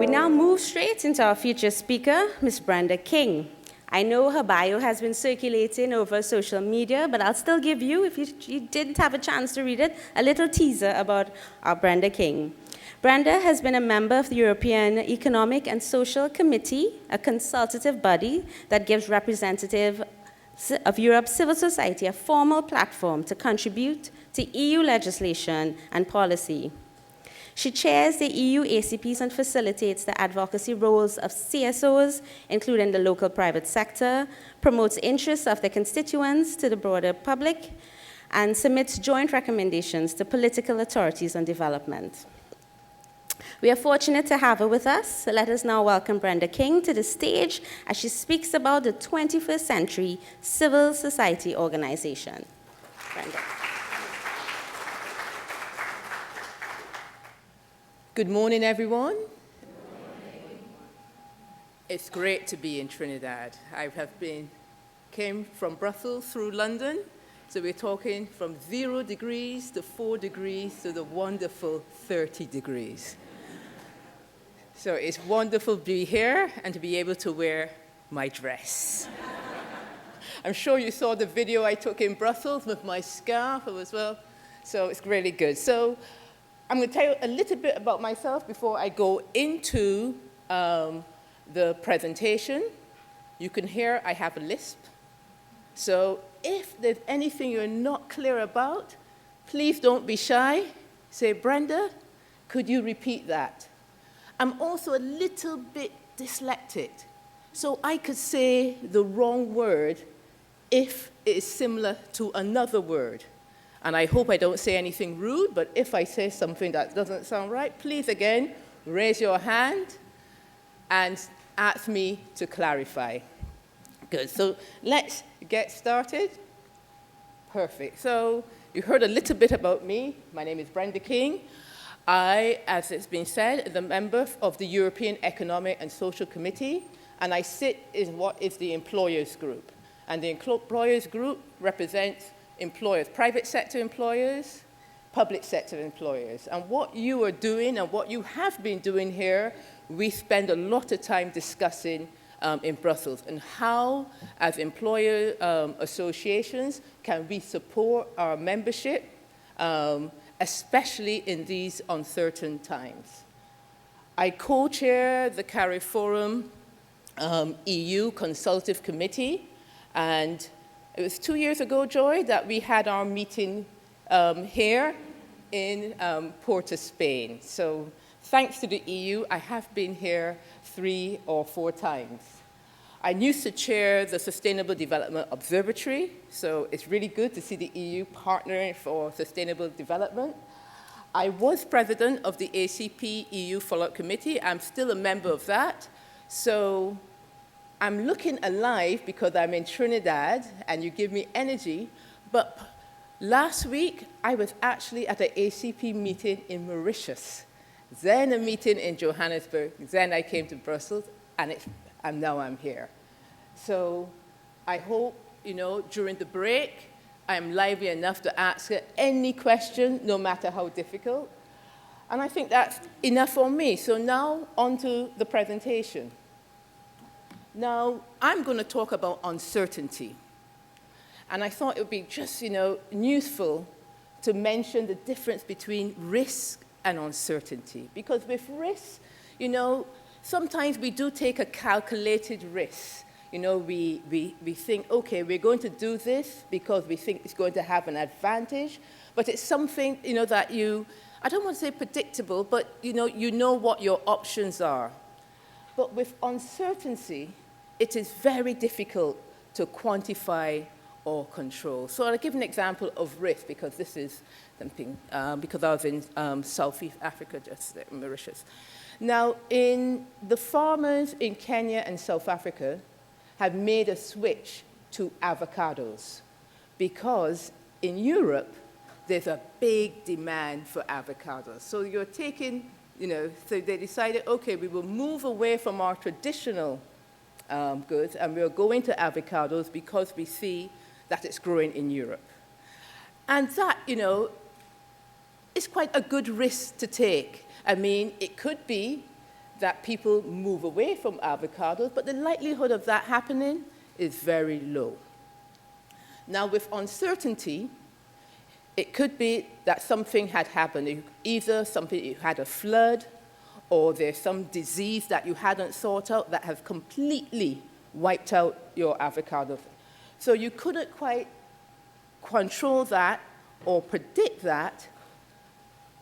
We now move straight into our featured speaker, Ms. Brenda King. I know her bio has been circulating over social media, but I'll still give you, if you didn't have a chance to read it, a little teaser about our Brenda King. Brenda has been a member of the European Economic and Social Committee, a consultative body that gives representatives of Europe's civil society a formal platform to contribute to EU legislation and policy. She chairs the EU ACPs and facilitates the advocacy roles of CSOs, including the local private sector, promotes interests of the constituents to the broader public, and submits joint recommendations to political authorities on development. We are fortunate to have her with us, so let us now welcome Brenda King to the stage as she speaks about the 21st Century Civil Society Organization. Brenda. Good morning, everyone. Good morning. It's great to be in Trinidad. I came from Brussels through London, so we're talking from 0 degrees to 4 degrees to the wonderful 30 degrees. So it's wonderful to be here and to be able to wear my dress. I'm sure you saw the video I took in Brussels with my scarf as well, so it's really good. So I'm going to tell you a little bit about myself before I go into the presentation. You can hear I have a lisp. So if there's anything you're not clear about, please don't be shy. Say, Brenda, could you repeat that? I'm also a little bit dyslexic, so I could say the wrong word if it is similar to another word. And I hope I don't say anything rude, but if I say something that doesn't sound right, please again, raise your hand and ask me to clarify. Good, so let's get started. Perfect, so you heard a little bit about me. My name is Brenda King. I, as it's been said, am a member of the European Economic and Social Committee, and I sit in what is the employers group. And the employers group represents employers, private sector employers, public sector employers. And what you are doing and what you have been doing here, we spend a lot of time discussing in Brussels, and how, as employer associations, can we support our membership, especially in these uncertain times. I co-chair the CARIFORUM EU Consultative Committee, and it was 2 years ago, Joy, that we had our meeting here in Porto, Spain. So thanks to the EU, I have been here 3 or 4 times. I used to chair the Sustainable Development Observatory, so it's really good to see the EU partnering for sustainable development. I was president of the ACP EU Follow-up Committee. I'm still a member of that. So I'm looking alive because I'm in Trinidad and you give me energy. But last week, I was actually at an ACP meeting in Mauritius, then a meeting in Johannesburg, then I came to Brussels, and now I'm here. So I hope, during the break, I'm lively enough to ask any question, no matter how difficult. And I think that's enough for me. So now, on to the presentation. Now, I'm going to talk about uncertainty. And I thought it would be just, useful to mention the difference between risk and uncertainty. Because with risk, sometimes we do take a calculated risk. We think, okay, we're going to do this because we think it's going to have an advantage. But it's something, that I don't want to say predictable, but, you know what your options are. But with uncertainty, it is very difficult to quantify or control. So I'll give an example of risk, because this is something, because I was in Southeast Africa, just there, Mauritius. Now, the farmers in Kenya and South Africa have made a switch to avocados, because in Europe, there's a big demand for avocados. So you're taking, so they decided, okay, we will move away from our traditional goods, and we're going to avocados because we see that it's growing in Europe. And that, is quite a good risk to take. I mean, it could be that people move away from avocados, but the likelihood of that happening is very low. Now, with uncertainty, it could be that something had happened. Either you had a flood, or there's some disease that you hadn't sought out that has completely wiped out your avocado. So you couldn't quite control that or predict that,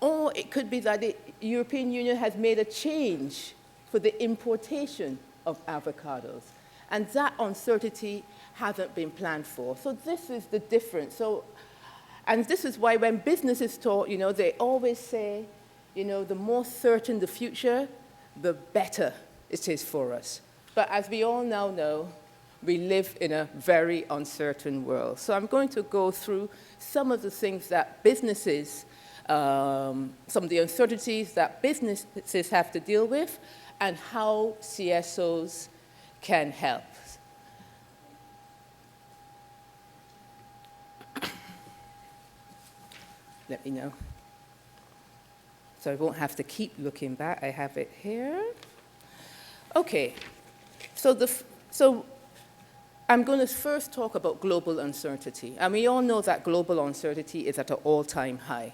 or it could be that the European Union has made a change for the importation of avocados, and that uncertainty hasn't been planned for. So this is the difference. And this is why when businesses talk, they always say, the more certain the future, the better it is for us. But as we all now know, we live in a very uncertain world. So I'm going to go through some of the things that businesses, some of the uncertainties that businesses have to deal with, and how CSOs can help. Let me know. So I won't have to keep looking back. I have it here. Okay. So I'm going to first talk about global uncertainty. And we all know that global uncertainty is at an all-time high.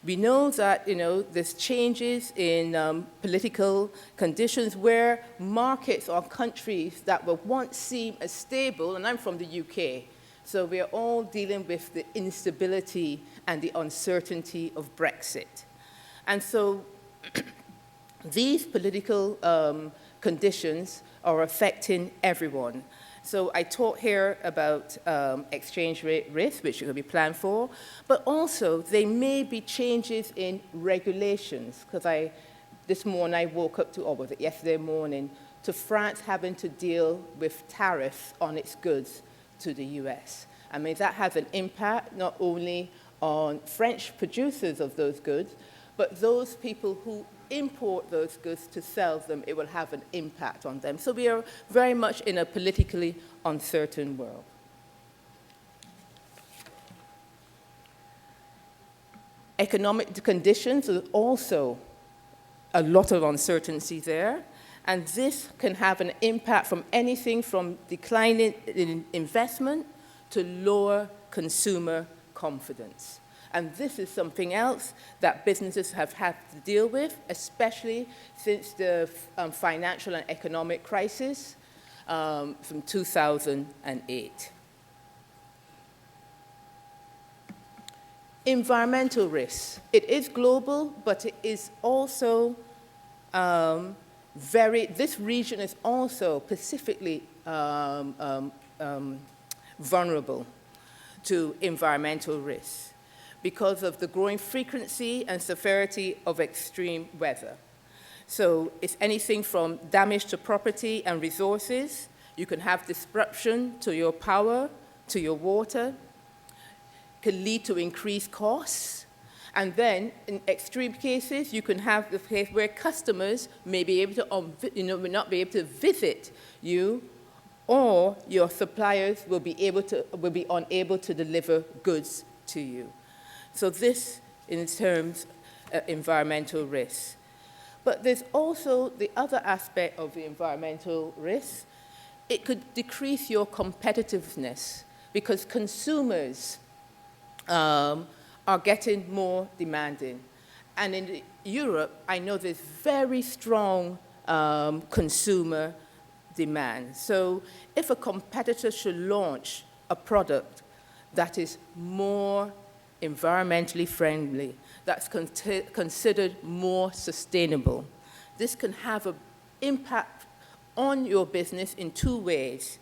We know that, there's changes in political conditions where markets or countries that were once seen as stable, and I'm from the UK, so we're all dealing with the instability and the uncertainty of Brexit. And so these political conditions are affecting everyone. So I talk here about exchange rate risk, which you can be planned for, but also there may be changes in regulations, because this morning I woke up to, or was it yesterday morning, to France having to deal with tariffs on its goods to the US. I mean, that has an impact not only on French producers of those goods, but those people who import those goods to sell them, it will have an impact on them. So we are very much in a politically uncertain world. Economic conditions are also a lot of uncertainty there, and this can have an impact from anything from declining in investment to lower consumer confidence. And this is something else that businesses have had to deal with, especially since the financial and economic crisis from 2008. Environmental risks. It is global, but it is also this region is also specifically vulnerable to environmental risks because of the growing frequency and severity of extreme weather. So it's anything from damage to property and resources. You can have disruption to your power, to your water. It can lead to increased costs. And then, in extreme cases, you can have the case where customers may be able to, may not be able to visit you, or your suppliers will be unable to deliver goods to you. So this, in terms of environmental risks. But there's also the other aspect of the environmental risk. It could decrease your competitiveness because consumers are getting more demanding. And in Europe, I know there's very strong consumer demand. So if a competitor should launch a product that is more environmentally friendly, that's considered more sustainable, this can have an impact on your business in two ways.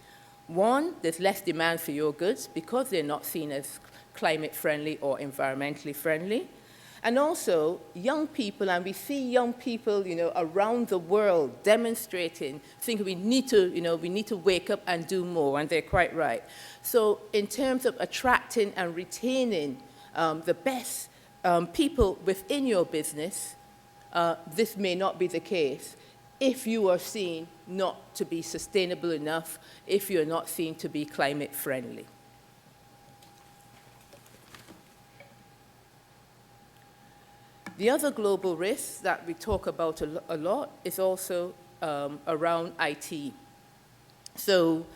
One, there's less demand for your goods because they're not seen as climate friendly or environmentally friendly. And also, young people, and we see young people, around the world demonstrating, thinking we need to wake up and do more, and they're quite right. So in terms of attracting and retaining the best people within your business, this may not be the case if you are seen not to be sustainable enough, if you're not seen to be climate friendly. The other global risk that we talk about a lot is also around IT. So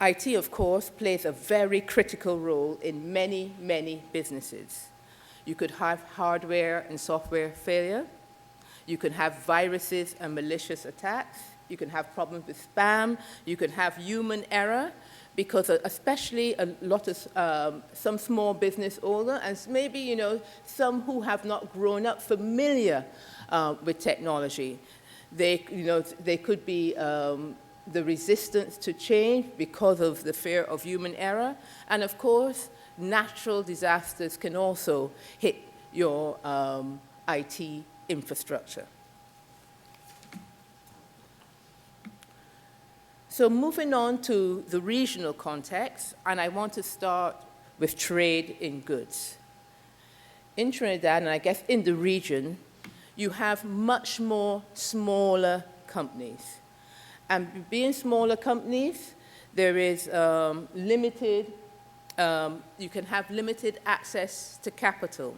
IT, of course, plays a very critical role in many, many businesses. You could have hardware and software failure. You can have viruses and malicious attacks. You can have problems with spam. You can have human error, because especially a lot of some small business owner, and maybe, you know, some who have not grown up familiar with technology, they could be the resistance to change because of the fear of human error. And of course, natural disasters can also hit your IT infrastructure. So moving on to the regional context, and I want to start with trade in goods. In Trinidad, and I guess in the region, you have much more smaller companies. And being smaller companies, there is limited, you can have limited access to capital.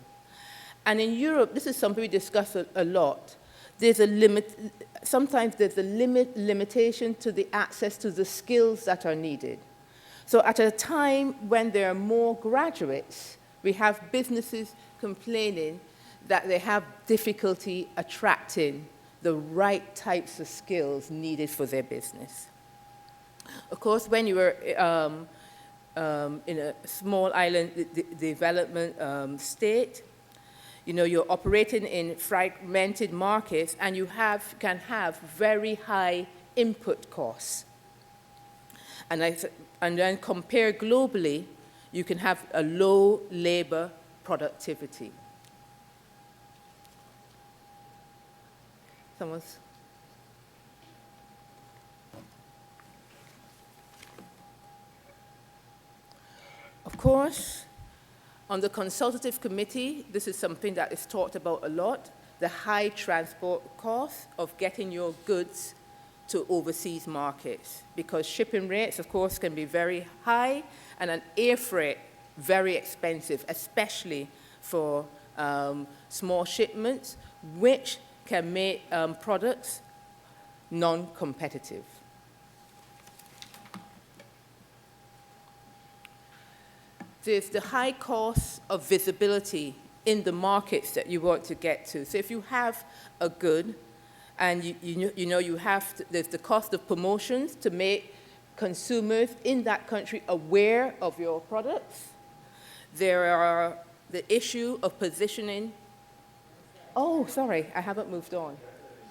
And in Europe, this is something we discuss a lot. There's a limit, sometimes there's a limitation to the access to the skills that are needed. So at a time when there are more graduates, we have businesses complaining that they have difficulty attracting the right types of skills needed for their business. Of course, when you were in a small island development state, you know, you're operating in fragmented markets, and you can have very high input costs. And then compared globally, you can have a low labor productivity. Someone's... Of course, on the consultative committee, this is something that is talked about a lot, the high transport cost of getting your goods to overseas markets, because shipping rates, of course, can be very high, and an air freight very expensive, especially for small shipments, which can make products non-competitive. There's the high cost of visibility in the markets that you want to get to. So if you have a good, and there's the cost of promotions to make consumers in that country aware of your products. There are the issue of positioning. Oh, sorry, I haven't moved on.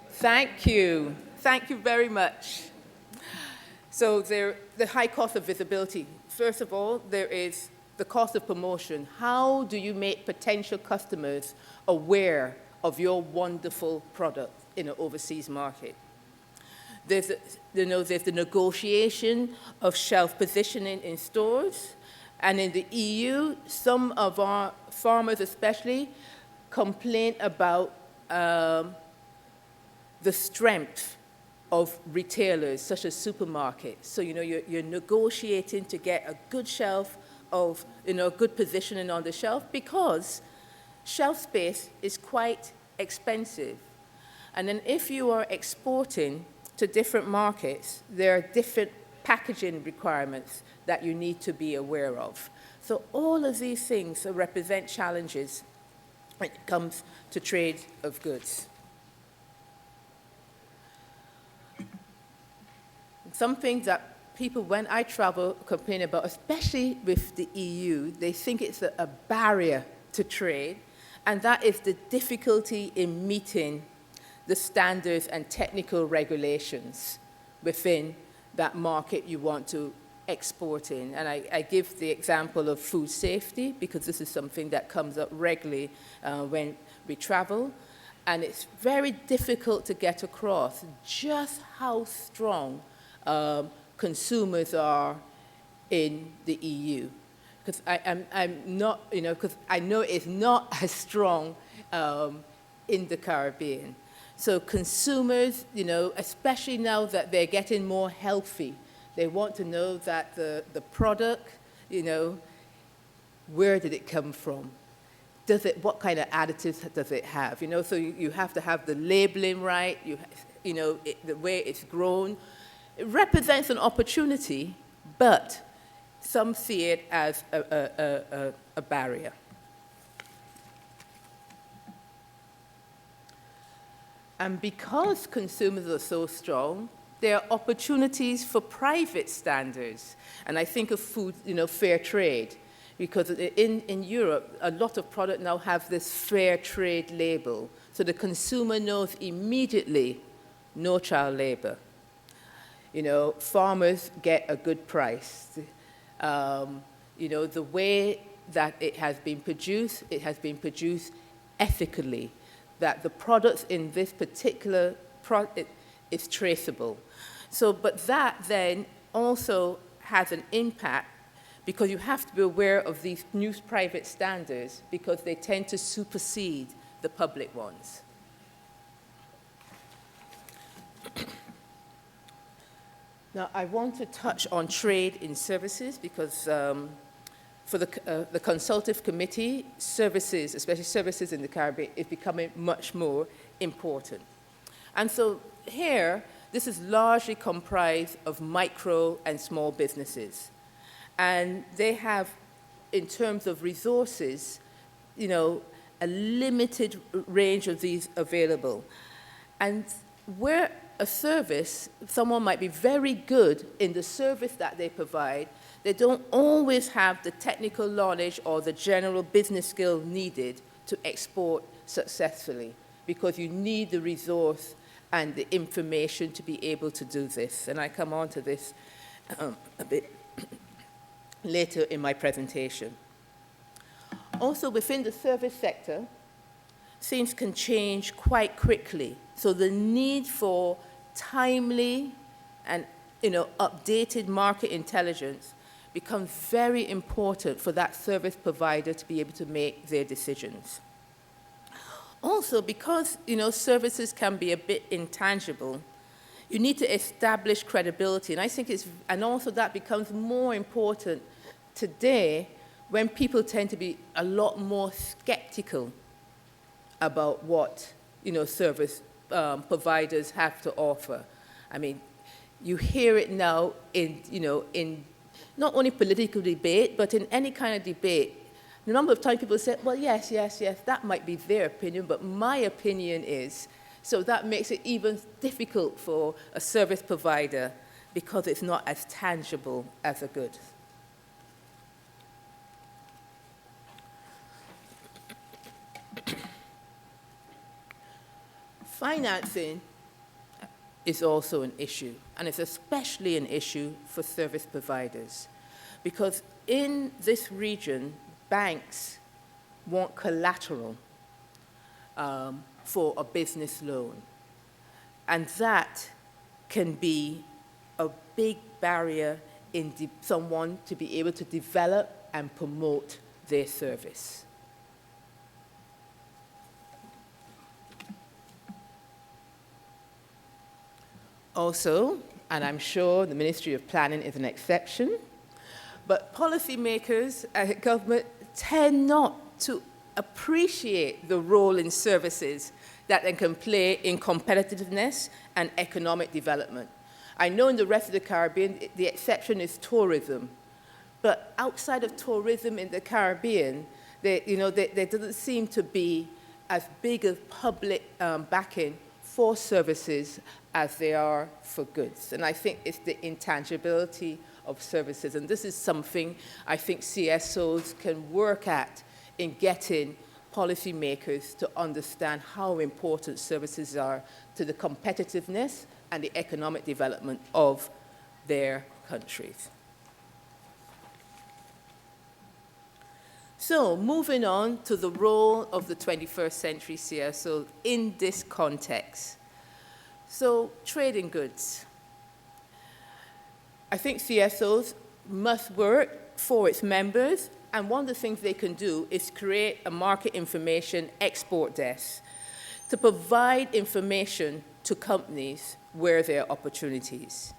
Thank you. Thank you very much. So the high cost of visibility. First of all, there is the cost of promotion. How do you make potential customers aware of your wonderful product in an overseas market? There's the negotiation of shelf positioning in stores. And in the EU, some of our farmers especially complain about the strength of retailers, such as supermarkets. So, you're negotiating to get a good shelf of, good positioning on the shelf, because shelf space is quite expensive. And then if you are exporting to different markets, there are different packaging requirements that you need to be aware of. So all of these things represent challenges when it comes to trade of goods. Something that people, when I travel, complain about, especially with the EU, they think it's a barrier to trade, and that is the difficulty in meeting the standards and technical regulations within that market you want to export in. And I give the example of food safety, because this is something that comes up regularly when we travel. And it's very difficult to get across just how strong consumers are in the EU. Because I'm not, because I know it's not as strong in the Caribbean. So consumers, especially now that they're getting more healthy, they want to know that the product, where did it come from? what kind of additives does it have? So you have to have the labeling right, the way it's grown. It represents an opportunity, but some see it as a barrier. And because consumers are so strong, there are opportunities for private standards. And I think of food, fair trade, because in Europe, a lot of products now have this fair trade label. So the consumer knows immediately, no child labor. Farmers get a good price. The way that it has been produced ethically, that the products in this particular product is traceable. So, but that then also has an impact, because you have to be aware of these new private standards, because they tend to supersede the public ones. Now, I want to touch on trade in services, because for the consultative committee, services, especially services in the Caribbean, is becoming much more important. And so here, this is largely comprised of micro and small businesses. And they have, in terms of resources, a limited range of these available. And where a service, someone might be very good in the service that they provide, they don't always have the technical knowledge or the general business skill needed to export successfully, because you need the resource and the information to be able to do this. And I come on to this a bit later in my presentation. Also, within the service sector, things can change quite quickly. So the need for timely and updated market intelligence becomes very important for that service provider to be able to make their decisions. Also, because services can be a bit intangible, you need to establish credibility, and I think and also that becomes more important today, when people tend to be a lot more skeptical about what service providers have to offer. I mean, you hear it now in not only political debate, but in any kind of debate. A number of times people say, well, yes, that might be their opinion, but my opinion is. So that makes it even difficult for a service provider, because it's not as tangible as a good. Financing is also an issue, and it's especially an issue for service providers, because in this region, banks want collateral for a business loan, and that can be a big barrier in someone to be able to develop and promote their service. Also, and I'm sure the Ministry of Planning is an exception, but policymakers at government tend not to appreciate the role in services that they can play in competitiveness and economic development. I know in the rest of the Caribbean, the exception is tourism, but outside of tourism in the Caribbean, there doesn't seem to be as big a public backing for services as they are for goods. And I think it's the intangibility of services. And this is something I think CSOs can work at in getting policymakers to understand how important services are to the competitiveness and the economic development of their countries. So, moving on to the role of the 21st Century CSO in this context. So, trading goods. I think CSOs must work for its members, and one of the things they can do is create a market information export desk to provide information to companies where there are opportunities.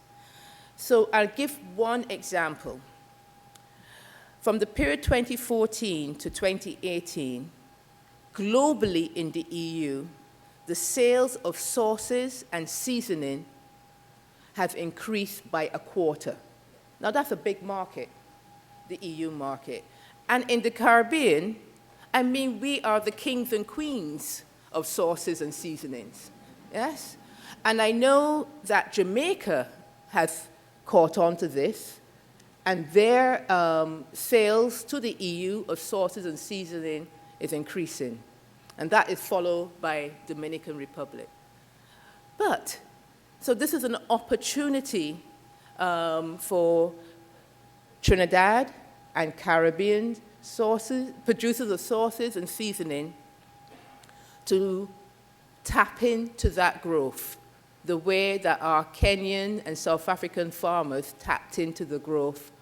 So I'll give one example. From the period 2014 to 2018, globally in the EU, the sales of sauces and seasoning have increased by a quarter. Now, that's a big market, the EU market. And in the Caribbean, I mean, we are the kings and queens of sauces and seasonings, yes? And I know that Jamaica has caught on to this, and their sales to the EU of sauces and seasoning is increasing. And that is followed by Dominican Republic. But, so this is an opportunity for Trinidad and Caribbean producers of sauces and seasoning to tap into that growth, the way that our Kenyan and South African farmers tapped into the growth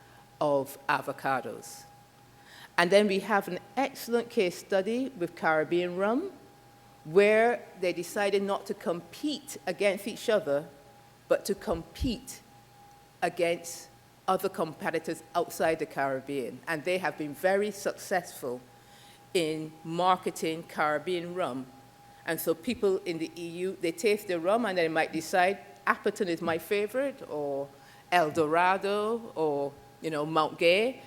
of avocados. And then we have an excellent case study with Caribbean rum, where they decided not to compete against each other, but to compete against other competitors outside the Caribbean. And they have been very successful in marketing Caribbean rum. And so people in the EU, they taste the rum and they might decide, Appleton is my favorite, or El Dorado, or Mount Gay.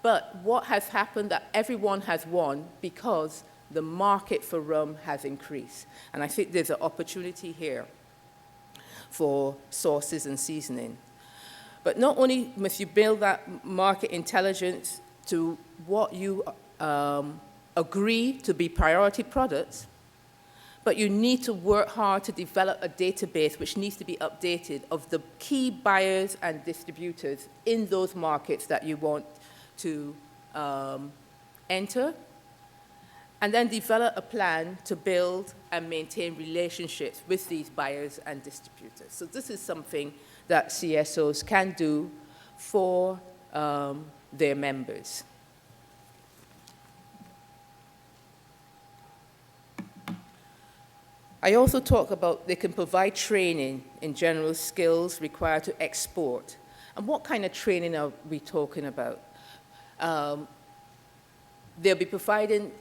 But what has happened that everyone has won because the market for rum has increased. And I think there's an opportunity here for sauces and seasoning. But not only must you build that market intelligence to what you agree to be priority products, but you need to work hard to develop a database which needs to be updated of the key buyers and distributors in those markets that you want to enter, and then develop a plan to build and maintain relationships with these buyers and distributors. So this is something that CSOs can do for their members. I also talk about they can provide training in general skills required to export. And what kind of training are we talking about? They'll be providing,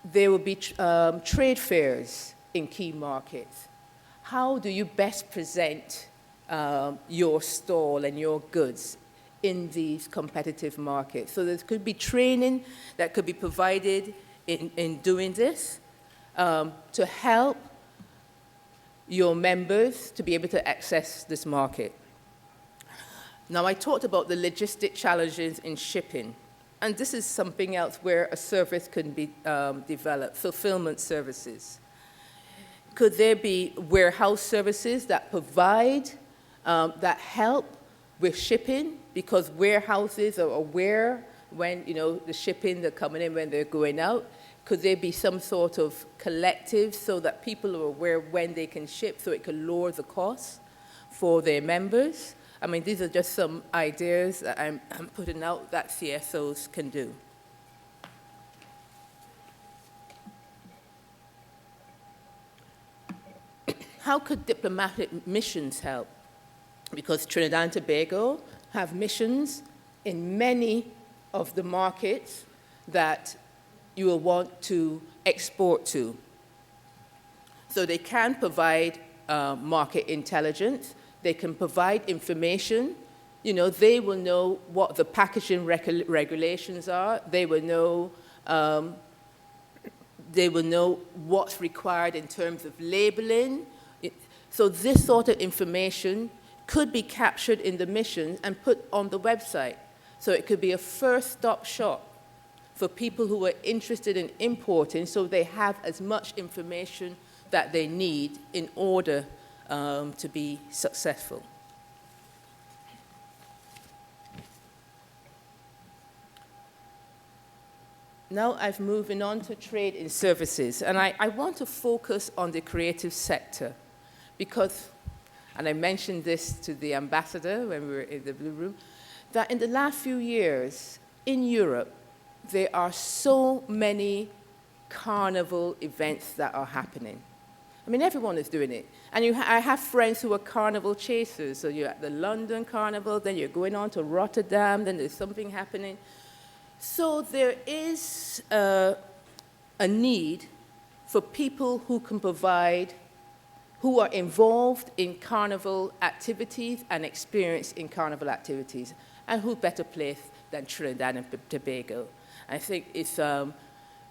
there will be trade fairs in key markets. How do you best present your stall and your goods in these competitive markets? So there could be training that could be provided in doing this to help your members to be able to access this market. Now, I talked about the logistic challenges in shipping, and this is something else where a service can be developed, fulfillment services. Could there be warehouse services that provide, that help with shipping, because warehouses are aware when, the shipping, they're coming in, when they're going out. Could there be some sort of collective so that people are aware when they can ship so it can lower the cost for their members? I mean, these are just some ideas that I'm putting out that CSOs can do. How could diplomatic missions help? Because Trinidad and Tobago have missions in many of the markets that you will want to export to. So they can provide market intelligence. They can provide information. They will know what the packaging regulations are. They will know what's required in terms of labeling. So this sort of information could be captured in the mission and put on the website. So it could be a first-stop shop for people who are interested in importing, so they have as much information that they need in order to be successful. Now I'm moving on to trade in services, and I want to focus on the creative sector because, and I mentioned this to the ambassador when we were in the Blue Room, that in the last few years in Europe, there are so many carnival events that are happening. I mean, everyone is doing it. And I have friends who are carnival chasers. So you're at the London Carnival, then you're going on to Rotterdam, then there's something happening. So there is an a need for people who can provide, who are involved in carnival activities and experience in carnival activities. And who better place than Trinidad and Tobago? I think it's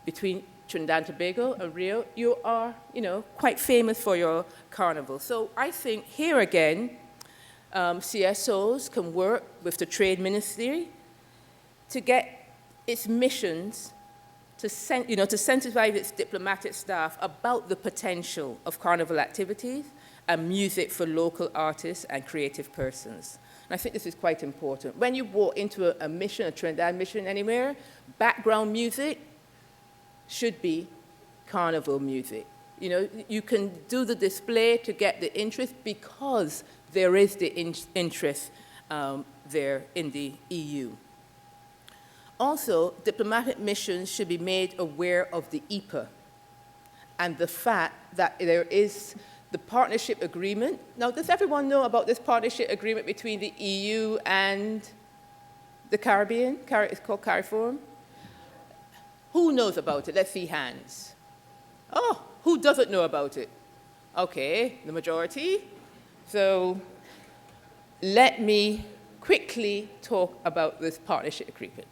between Trinidad and Tobago and Rio, you are, quite famous for your carnival. So I think here again, CSOs can work with the Trade Ministry to get its missions to sensitize its diplomatic staff about the potential of carnival activities and music for local artists and creative persons. And I think this is quite important. When you walk into a mission, a Trinidad mission anywhere, background music should be carnival music. You can do the display to get the interest because there is the interest there in the EU. Also, diplomatic missions should be made aware of the EPA and the fact that there is the partnership agreement. Now, does everyone know about this partnership agreement between the EU and the Caribbean? It's called CARIFORUM. Who knows about it? Let's see hands. Oh, who doesn't know about it? Okay, the majority. So let me quickly talk about this partnership agreement.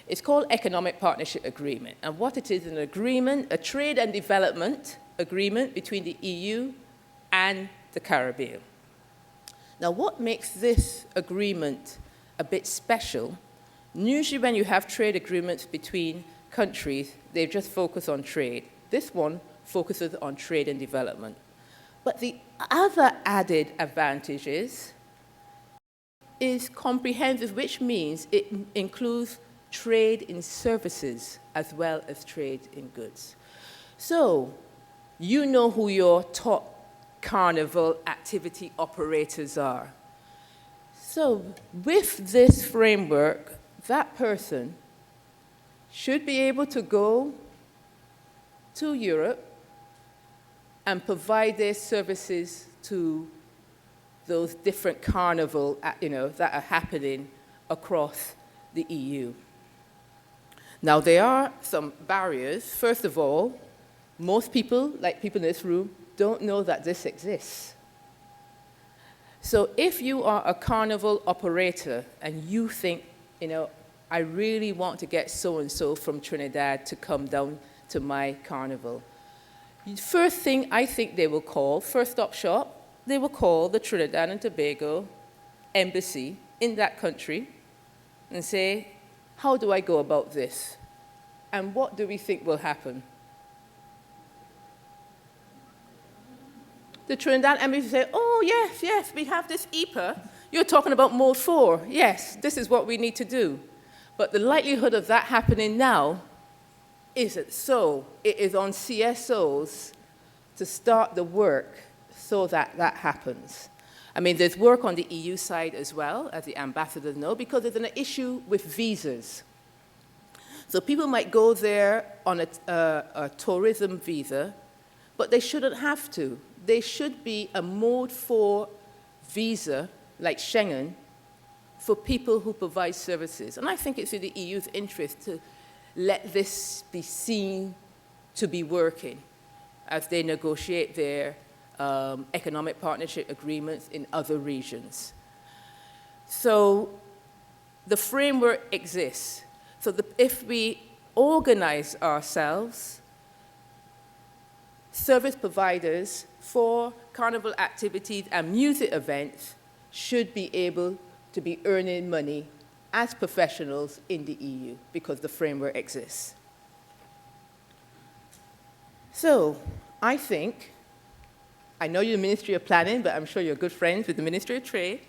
It's called Economic Partnership Agreement. And what it is, an agreement, a trade and development agreement between the EU and the Caribbean. Now, what makes this agreement a bit special, usually when you have trade agreements between countries, they just focus on trade. This one focuses on trade and development. But the other added advantage is comprehensive, which means it includes trade in services as well as trade in goods. So, you know who your top carnival activity operators are. So, with this framework, that person should be able to go to Europe and provide their services to those different carnival, that are happening across the EU. Now, there are some barriers. First of all, most people, like people in this room, don't know that this exists. So if you are a carnival operator and you think, I really want to get so-and-so from Trinidad to come down to my carnival, first thing I think they will call, first stop shop, they will call the Trinidad and Tobago embassy in that country and say, how do I go about this? And what do we think will happen? The Trinidad embassy say, oh, yes, we have this EPA. You're talking about Mode 4. Yes, this is what we need to do. But the likelihood of that happening now isn't so. It is on CSOs to start the work so that that happens. I mean, there's work on the EU side as well, as the ambassadors know, because there's an issue with visas. So people might go there on a tourism visa, but they shouldn't have to. There should be a Mode 4 visa, like Schengen, for people who provide services. And I think it's in the EU's interest to let this be seen to be working as they negotiate their economic partnership agreements in other regions. So the framework exists. So if we organize ourselves, service providers for carnival activities and music events should be able to be earning money as professionals in the EU because the framework exists. So I think, I know you're the Ministry of Planning, but I'm sure you're good friends with the Ministry of Trade,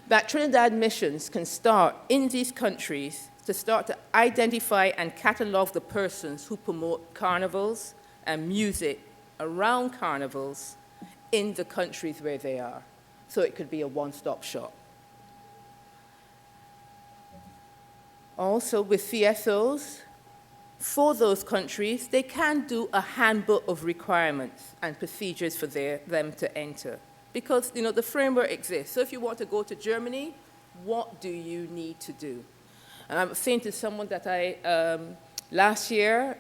that Trinidad missions can start in these countries to start to identify and catalog the persons who promote carnivals and music around carnivals in the countries where they are. So it could be a one-stop shop. Also, with CSOs, for those countries, they can do a handbook of requirements and procedures for them to enter. Because, the framework exists. So if you want to go to Germany, what do you need to do? And I was saying to someone that I Last year,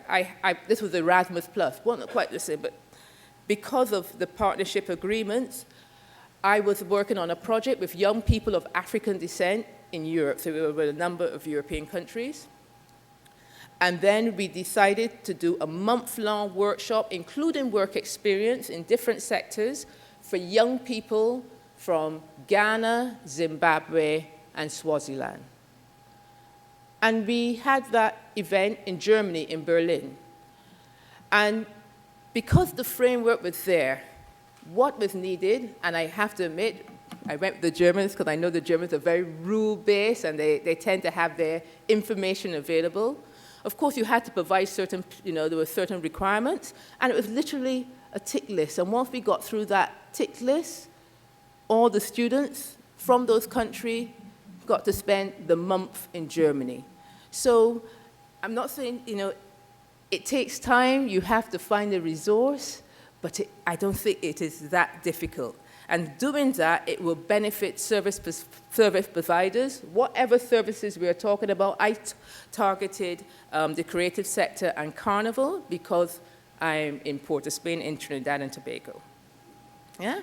this was Erasmus Plus. Well, not quite the same, but because of the partnership agreements, I was working on a project with young people of African descent in Europe. So we were with a number of European countries. And then we decided to do a month-long workshop, including work experience in different sectors for young people from Ghana, Zimbabwe, and Swaziland. And we had that event in Germany, in Berlin. And because the framework was there, what was needed, and I have to admit, I went with the Germans because I know the Germans are very rule-based and they tend to have their information available. Of course, you had to provide certain, there were certain requirements, and it was literally a tick list. And once we got through that tick list, all the students from those countries got to spend the month in Germany. So I'm not saying, it takes time, you have to find a resource, but I don't think it is that difficult. And doing that, it will benefit service providers. Whatever services we are talking about, I targeted the creative sector and Carnival because I'm in Port of Spain, in Trinidad and Tobago. Yeah?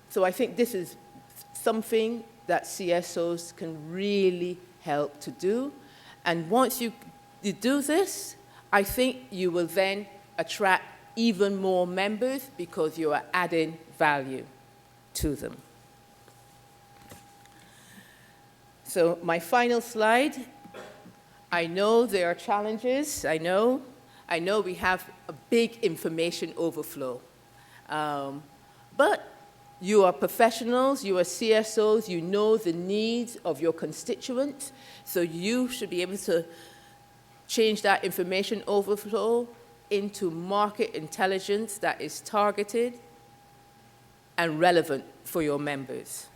So I think this is something that CSOs can really help to do. And once you do this, I think you will then attract even more members because you are adding value to them. So my final slide, I know there are challenges, I know we have a big information overflow. But you are professionals, you are CSOs, you know the needs of your constituents, so you should be able to change that information overflow into market intelligence that is targeted and relevant for your members.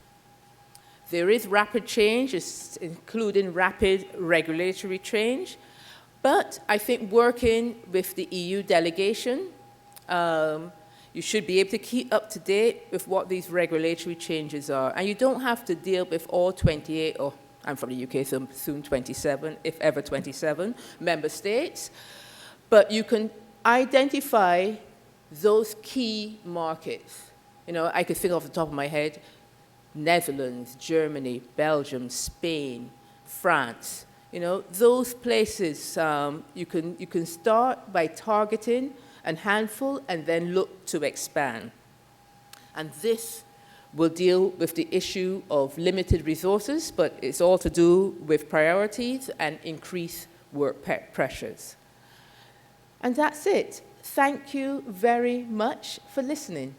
There is rapid change, including rapid regulatory change, but I think working with the EU delegation, you should be able to keep up to date with what these regulatory changes are. And you don't have to deal with all 28, or I'm from the UK, so soon 27, if ever 27, member states. But you can identify those key markets. I could think off the top of my head, Netherlands, Germany, Belgium, Spain, France. Those places, you can start by targeting a handful and then look to expand. And this will deal with the issue of limited resources, but it's all to do with priorities and increased work pressures. And that's it. Thank you very much for listening.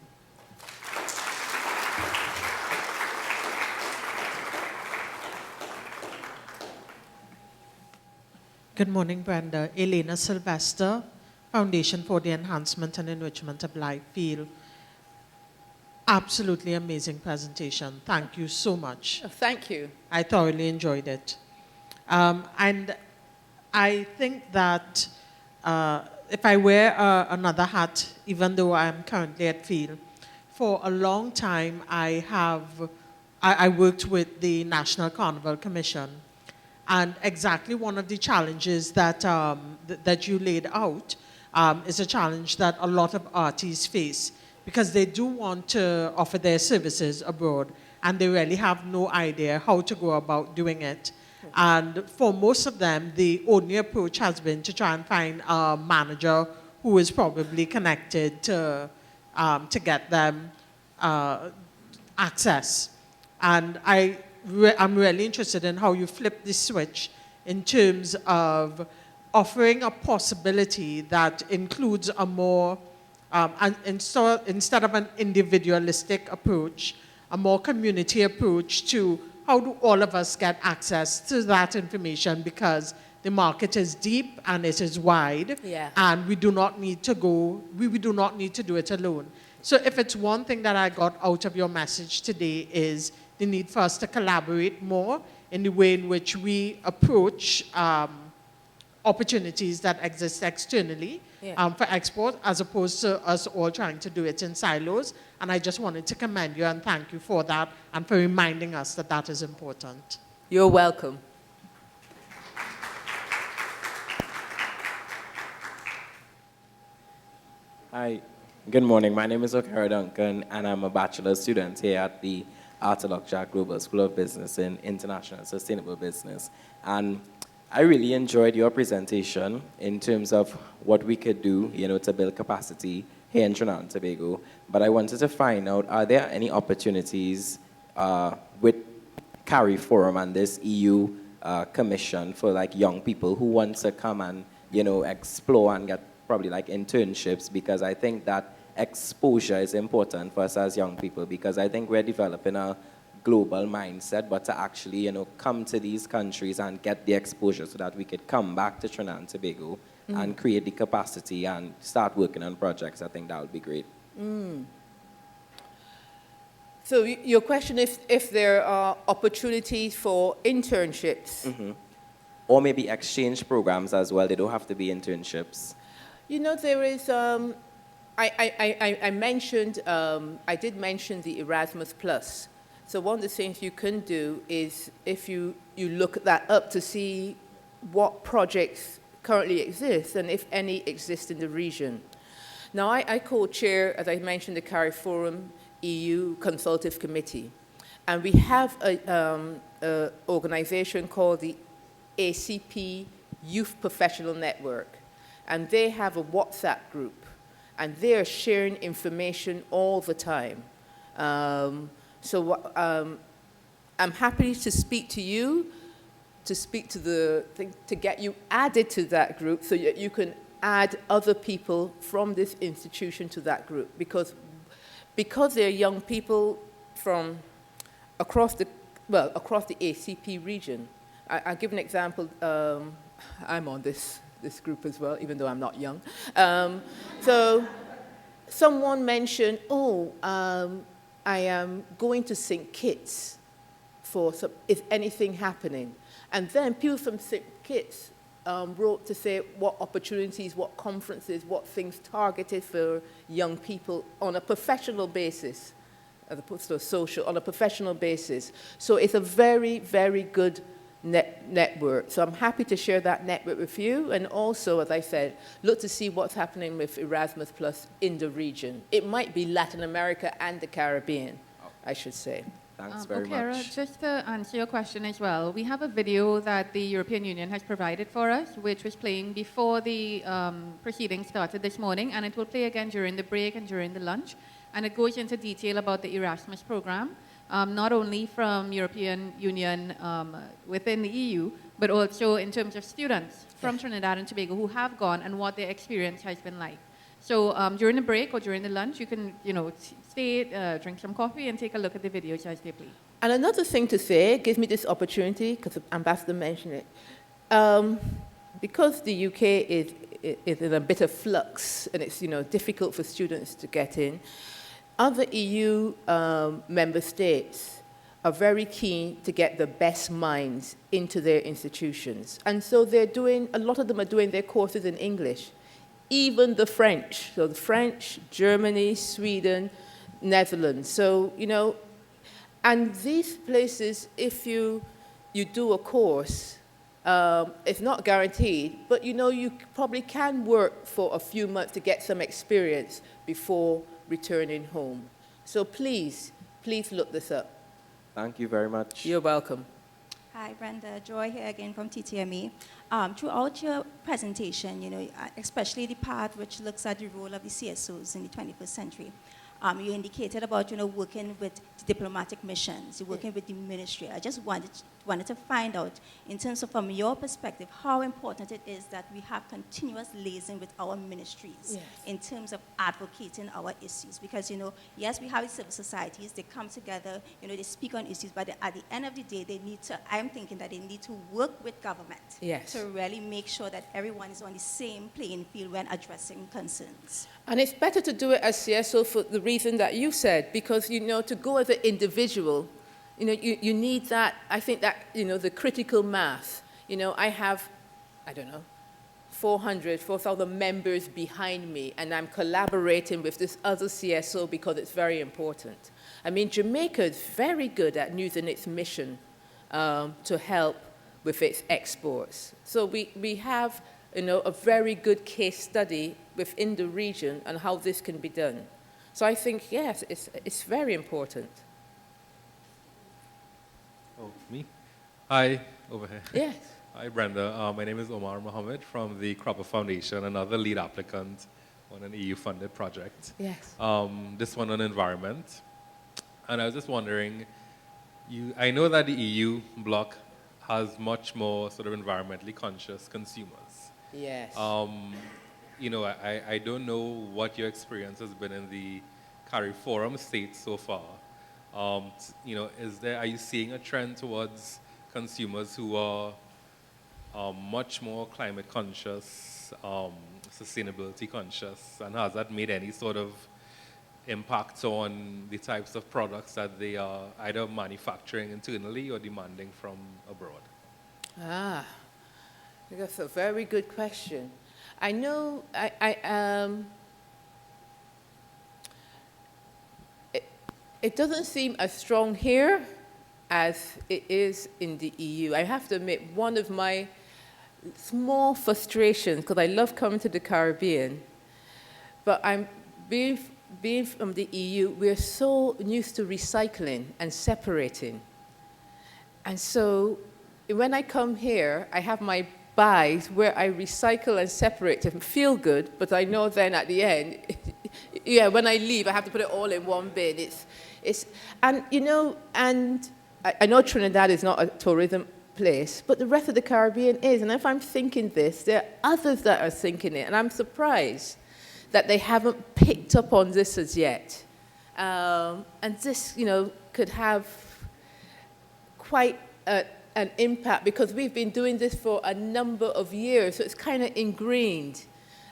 Good morning, Brenda. Elena Sylvester, Foundation for the Enhancement and Enrichment of Life Field. Absolutely amazing presentation. Thank you so much. Oh, thank you. I thoroughly enjoyed it. And I think that if I wear another hat, even though I'm currently at Field, for a long time I worked with the National Carnival Commission. And exactly one of the challenges that, that you laid out is a challenge that a lot of artists face because they do want to offer their services abroad and they really have no idea how to go about doing it. And for most of them, the only approach has been to try and find a manager who is probably connected to get them access. And I'm really interested in how you flip the switch in terms of offering a possibility that includes a more, instead of an individualistic approach, a more community approach to how do all of us get access to that information because the market is deep and it is wide, and we do not need to do it alone. So if it's one thing that I got out of your message today is the need for us to collaborate more in the way in which we approach opportunities that exist externally for export as opposed to us all trying to do it in silos. And I just wanted to commend you and thank you for that and for reminding us that that is important. You're welcome. Hi, good morning. My name is Okara Duncan, and I'm a bachelor's student here at the Untitled Chapter Global School of Business in International Sustainable Business. And I really enjoyed your presentation in terms of what we could do, to build capacity here in Trinidad and Tobago. But I wanted to find out, are there any opportunities with CARI Forum and this EU commission for like young people who want to come and, explore and get probably like internships, because I think that exposure is important for us as young people, because I think we're developing a global mindset, but to actually, come to these countries and get the exposure so that we could come back to Trinidad and Tobago and create the capacity and start working on projects. I think that would be great. So your question is if there are opportunities for internships? Or maybe exchange programs as well. They don't have to be internships. There is, I mentioned, I did mention the Erasmus Plus. So one of the things you can do is if you look that up to see what projects currently exist and if any exist in the region. Now, I co-chair, as I mentioned, the CARI Forum EU Consultative Committee. And we have an organization called the ACP Youth Professional Network. And they have a WhatsApp group, and they're sharing information all the time. I'm happy to speak to you, to get you added to that group so that you can add other people from this institution to that group. Because they're young people from across the ACP region. I'll give an example. I'm on this group as well, even though I'm not young. So someone mentioned, I am going to St. Kitts for some, is anything happening? And then people from St. Kitts wrote to say what opportunities, what conferences, what things targeted for young people on a professional basis, as opposed to a social, on a professional basis. So it's a very, very good network. So I'm happy to share that network with you. And also, as I said, look to see what's happening with Erasmus Plus in the region. It might be Latin America and the Caribbean, I should say. Thanks very Okara, much. just to answer your question as well, we have a video that the European Union has provided for us, which was playing before the proceedings started this morning, and it will play again during the break and during the lunch. And it goes into detail about the Erasmus program. Not only from European Union within the EU, but also in terms of students from Trinidad and Tobago who have gone and what their experience has been like. So during the break or during the lunch, you can, stay, drink some coffee and take a look at the videos as they play. And another thing to say, gives me this opportunity, because the ambassador mentioned it, because the UK is in a bit of flux and it's, difficult for students to get in, other EU member states are very keen to get the best minds into their institutions. And so a lot of them are doing their courses in English. Even the French, so the French, Germany, Sweden, Netherlands. So, and these places, if you do a course, it's not guaranteed, but you probably can work for a few months to get some experience before returning home. So please look this up. Thank you very much. You're welcome. Hi, Brenda. Joy here again from TTMA. Throughout your presentation, especially the part which looks at the role of the CSOs in the 21st century, you indicated about, working with the diplomatic missions, working with the ministry. I just wanted to find out, in terms of from your perspective, how important it is that we have continuous liaison with our ministries in terms of advocating our issues. Because, yes, we have the civil societies, they come together, they speak on issues, but at the end of the day, I'm thinking that they need to work with government to really make sure that everyone is on the same playing field when addressing concerns. And it's better to do it as CSO for the reason that you said, because, to go as an individual, you need that, I think that, the critical mass. I have, 4,000 members behind me, and I'm collaborating with this other CSO because it's very important. I mean, Jamaica is very good at using its mission to help with its exports. So we have a very good case study within the region on how this can be done. So I think, yes, it's very important. Oh, me? Hi, over here. Yes. Hi, Brenda. My name is Omar Mohammed from the Cropper Foundation, another lead applicant on an EU-funded project. Yes. This one on environment. And I was just wondering, I know that the EU bloc has much more sort of environmentally conscious consumers. Yes. I don't know what your experience has been in the CARIFORUM states so far. Are you seeing a trend towards consumers who are much more climate conscious, sustainability conscious, and has that made any sort of impact on the types of products that they are either manufacturing internally or demanding from abroad? That's a very good question. I know it doesn't seem as strong here as it is in the EU. I have to admit, one of my small frustrations, because I love coming to the Caribbean, but being from the EU, we're so used to recycling and separating. And so when I come here, I have my bags where I recycle and separate and feel good, but I know then at the end, when I leave, I have to put it all in one bin. And I know Trinidad is not a tourism place, but the rest of the Caribbean is. And if I'm thinking this, there are others that are thinking it, and I'm surprised that they haven't picked up on this as yet. And this, could have quite an impact because we've been doing this for a number of years, so it's kind of ingrained.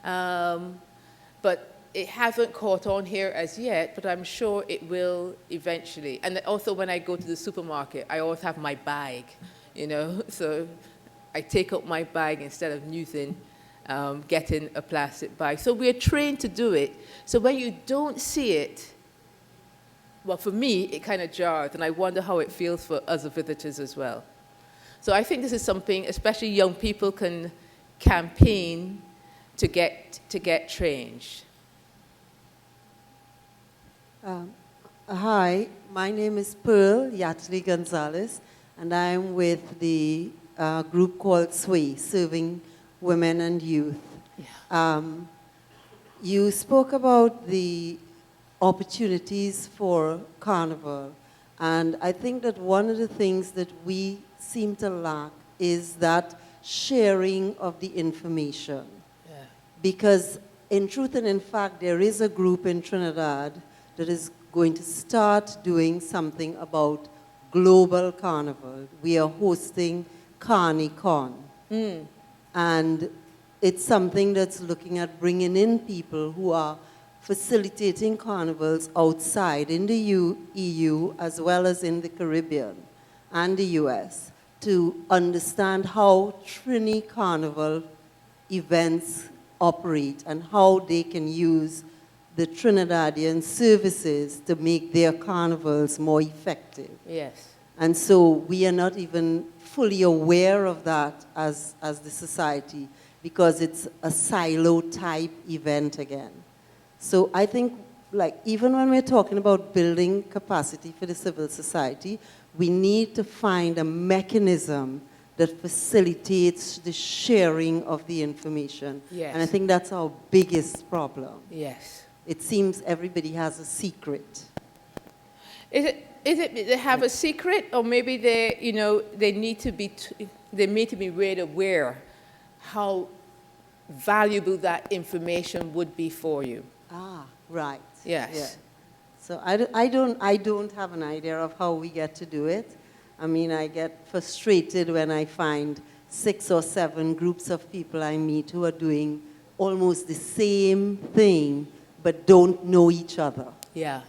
But it hasn't caught on here as yet, but I'm sure it will eventually. And also when I go to the supermarket, I always have my bag, so I take up my bag instead of getting a plastic bag. So we're trained to do it. So when you don't see it, well, for me, it kind of jars, and I wonder how it feels for other visitors as well. So I think this is something, especially young people can campaign to get changed. Hi, my name is Pearl Yatley Gonzalez, and I'm with the group called SWAY, Serving Women and Youth. Yeah. You spoke about the opportunities for Carnival, and I think that one of the things that we seem to lack is that sharing of the information. Yeah. Because in truth and in fact, there is a group in Trinidad that is going to start doing something about global carnival. We are hosting CarniCon. And it's something that's looking at bringing in people who are facilitating carnivals outside in the EU as well as in the Caribbean and the US to understand how Trini Carnival events operate and how they can use the Trinidadian services to make their carnivals more effective. Yes. And so we are not even fully aware of that as the society because it's a silo type event again. So I think even when we're talking about building capacity for the civil society, we need to find a mechanism that facilitates the sharing of the information. Yes. And I think that's our biggest problem. Yes. It seems everybody has a secret. Is it they have a secret, or maybe they need to be made aware how valuable that information would be for you? Ah, right. Yes. Yeah. So I don't have an idea of how we get to do it. I mean, I get frustrated when I find 6 or 7 groups of people I meet who are doing almost the same thing but don't know each other. Yeah.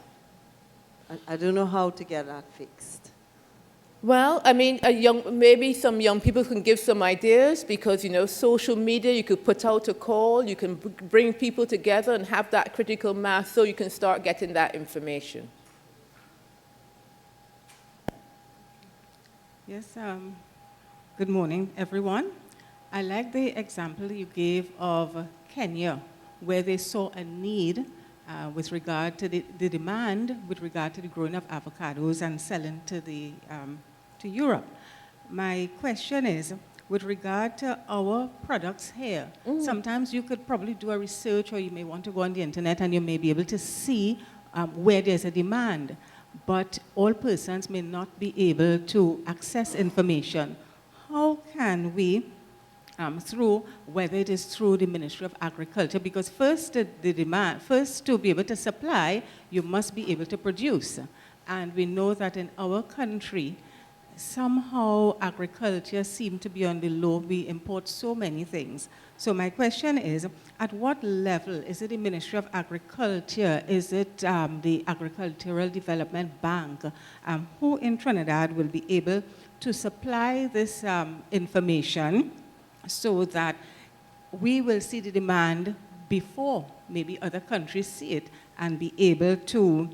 I don't know how to get that fixed. Well, I mean, maybe some young people can give some ideas because, social media, you could put out a call, you can bring people together and have that critical mass so you can start getting that information. Yes, good morning, everyone. I like the example you gave of Kenya, where they saw a need with regard to the demand with regard to the growing of avocados and selling to Europe. My question is, with regard to our products here, sometimes you could probably do a research, or you may want to go on the internet and you may be able to see where there's a demand, but all persons may not be able to access information. How can we, whether it is through the Ministry of Agriculture, because first the demand, first to be able to supply, you must be able to produce. And we know that in our country, somehow agriculture seems to be on the low. We import so many things. So my question is, at what level? Is it the Ministry of Agriculture? Is it the Agricultural Development Bank? Who in Trinidad will be able to supply this information so that we will see the demand before maybe other countries see it and be able to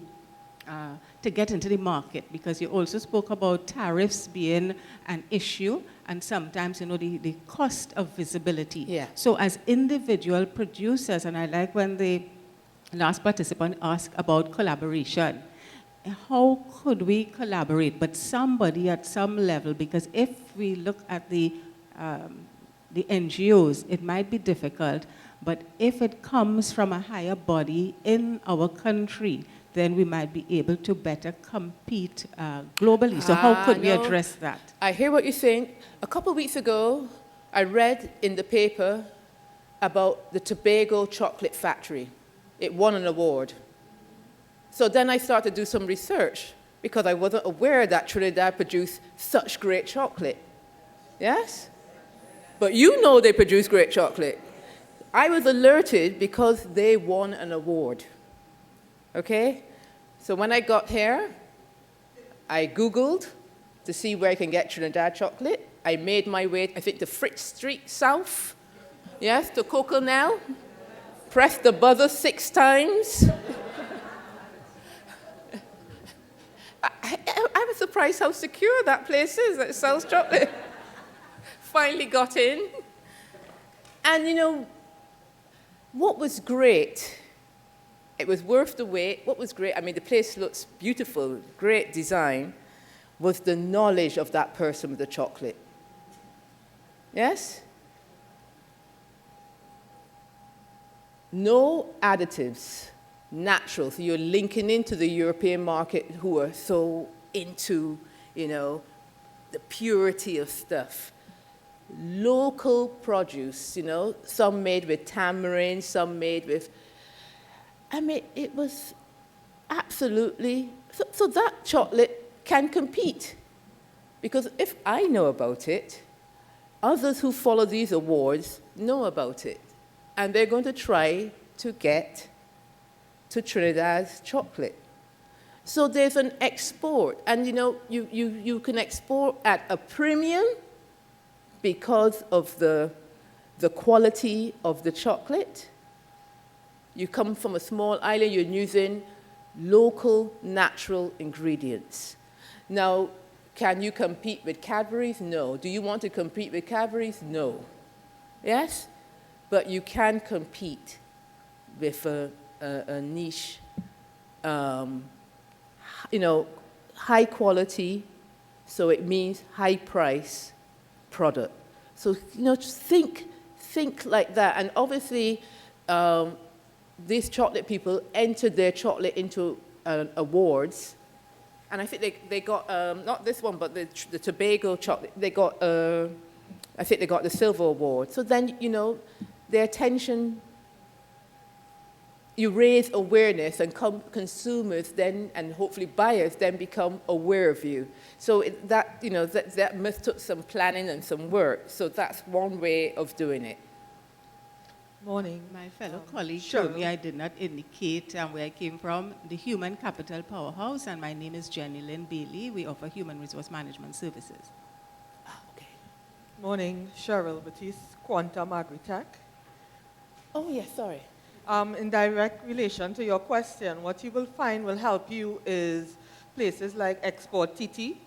get into the market? Because you also spoke about tariffs being an issue, and sometimes, you know, the cost of visibility. Yeah. So as individual producers, and I like when the last participant asked about collaboration, how could we collaborate? But somebody at some level, because if we look at the NGOs, it might be difficult, but if it comes from a higher body in our country, then we might be able to better compete globally. So how could we address that? I hear what you're saying. A couple of weeks ago, I read in the paper about the Tobago chocolate factory. It won an award. So then I started to do some research because I wasn't aware that Trinidad produced such great chocolate. Yes? But you know they produce great chocolate. I was alerted because they won an award. Okay? So when I got here, I Googled to see where I can get Trinidad chocolate. I made my way, I think, to Fritz Street South. Yes, to Coconel. Pressed the buzzer 6 times. I was surprised how secure that place is that sells chocolate. Finally got in. And you know, what was great, it was worth the wait. What was great, I mean, the place looks beautiful, great design, was the knowledge of that person with the chocolate. Yes? No additives, natural. So you're linking into the European market who are so into, you know, the purity of stuff. Local produce, you know, some made with tamarind, some made with, I mean, it was absolutely, so that chocolate can compete. Because if I know about it, others who follow these awards know about it. And they're going to try to get to Trinidad's chocolate. So there's an export. And you know, you can export at a premium because of the quality of the chocolate. You come from a small island, you're using local, natural ingredients. Now, can you compete with Cadbury's? No. Do you want to compete with Cadbury's? No. Yes? But you can compete with a niche, you know, high quality, so it means high price product. So, you know, just think like that. And obviously, these chocolate people entered their chocolate into awards. And I think they got, not this one, but the Tobago chocolate, they got, I think they got the silver award. So then, you know, their attention, you raise awareness, and consumers then, and hopefully buyers then become aware of you. So that, you know, that must took some planning and some work. So that's one way of doing it. Morning. My fellow colleague told me I did not indicate where I came from, the Human Capital Powerhouse, and my name is Jenny Lynn Bailey. We offer human resource management services. Okay. Morning, Cheryl Batiste, Quantum Agritech. Oh, yes, sorry. In direct relation to your question, what you will find will help you is places like Export TT,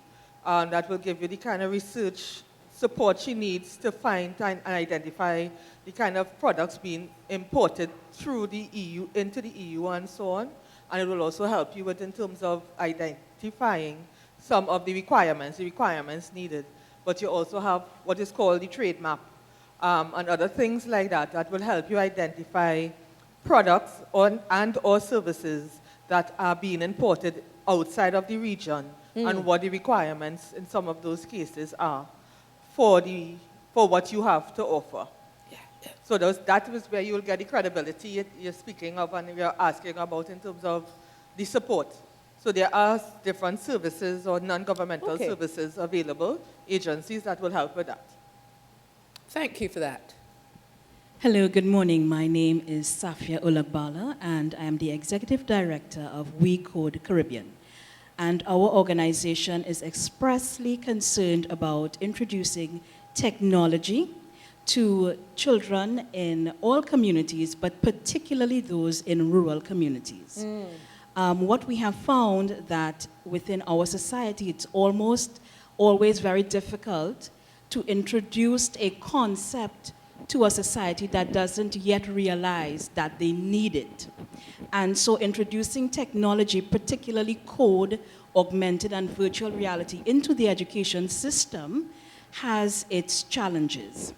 that will give you the kind of research support she needs to find and identify the kind of products being imported through the EU, into the EU and so on. And it will also help you with in terms of identifying some of the requirements needed. But you also have what is called the trade map and other things like that that will help you identify products and or services that are being imported outside of the region and what the requirements in some of those cases are for what you have to offer. So that is where you'll get the credibility you're speaking of and you're asking about in terms of the support. So there are different services or non-governmental services available, agencies that will help with that. Thank you for that. Hello, good morning. My name is Safia Ulagbala, and I am the Executive Director of We Code Caribbean. And our organization is expressly concerned about introducing technology to children in all communities, but particularly those in rural communities. What we have found that within our society, it's almost always very difficult to introduce a concept to a society that doesn't yet realize that they need it. And so introducing technology, particularly code, augmented and virtual reality into the education system has its challenges.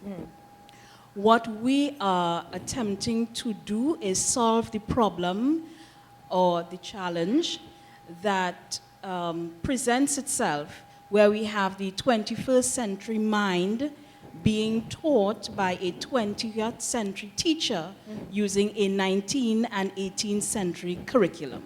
What we are attempting to do is solve the problem or the challenge that presents itself where we have the 21st century mind being taught by a 20th century teacher using a 19th and 18th century curriculum.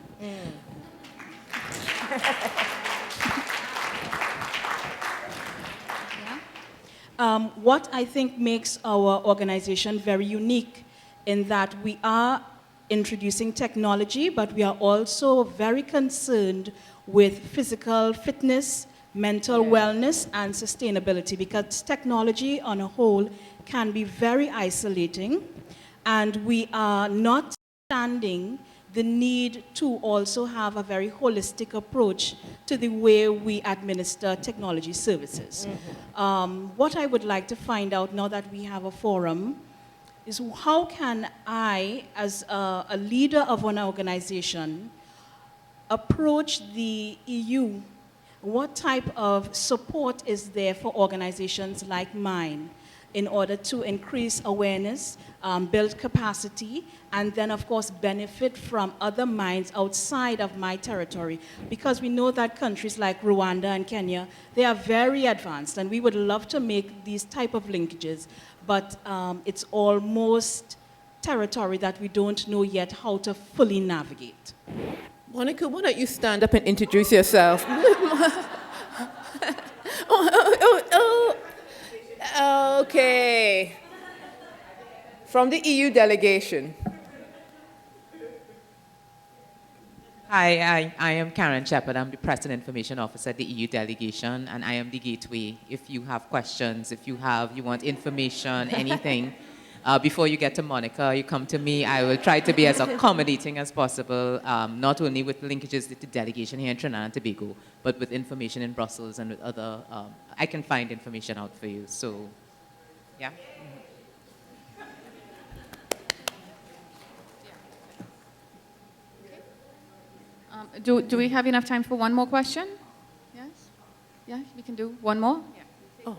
What I think makes our organization very unique in that we are introducing technology, but we are also very concerned with physical fitness, mental wellness, and sustainability, because technology on a whole can be very isolating, and we are not understanding the need to also have a very holistic approach to the way we administer technology services. What I would like to find out now that we have a forum is how can I, as a leader of an organization, approach the EU? What type of support is there for organizations like mine in order to increase awareness, build capacity, and then, of course, benefit from other minds outside of my territory? Because we know that countries like Rwanda and Kenya, they are very advanced, and we would love to make these type of linkages, but it's almost territory that we don't know yet how to fully navigate. Monica, why don't you stand up and introduce yourself? Okay. From the EU delegation. Hi, I am Karen Shepard. I'm the Press and Information Officer at the EU delegation, and I am the gateway. If you have questions, if you want information, anything, before you get to Monica, you come to me. I will try to be as accommodating as possible, not only with linkages to the delegation here in Trinidad and Tobago, but with information in Brussels and with other, I can find information out for you. So, yeah. Do we have enough time for one more question? Yes? Yeah, we can do one more? Yeah.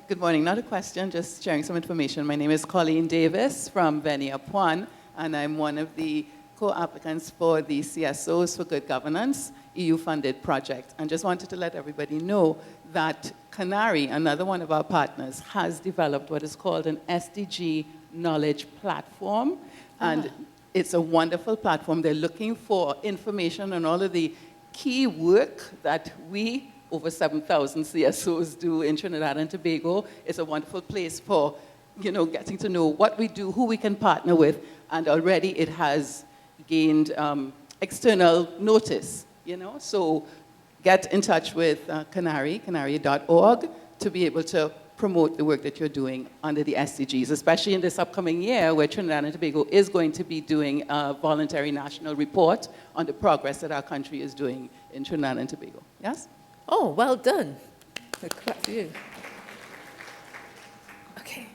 Good morning. Not a question, just sharing some information. My name is Colleen Davis from Venia Puan, and I'm one of the co-applicants for the CSOs for Good Governance, EU-funded project. And just wanted to let everybody know that Canary, another one of our partners, has developed what is called an SDG knowledge platform. And it's a wonderful platform. They're looking for information on all of the key work that we, over 7,000 CSOs, do in Trinidad and Tobago. It's a wonderful place for, getting to know what we do, who we can partner with, and already it has gained external notice, So get in touch with Canary, canary.org, to be able to promote the work that you're doing under the SDGs, especially in this upcoming year where Trinidad and Tobago is going to be doing a voluntary national report on the progress that our country is doing in Trinidad and Tobago. Yes? Oh, well done. A clap for you. Okay.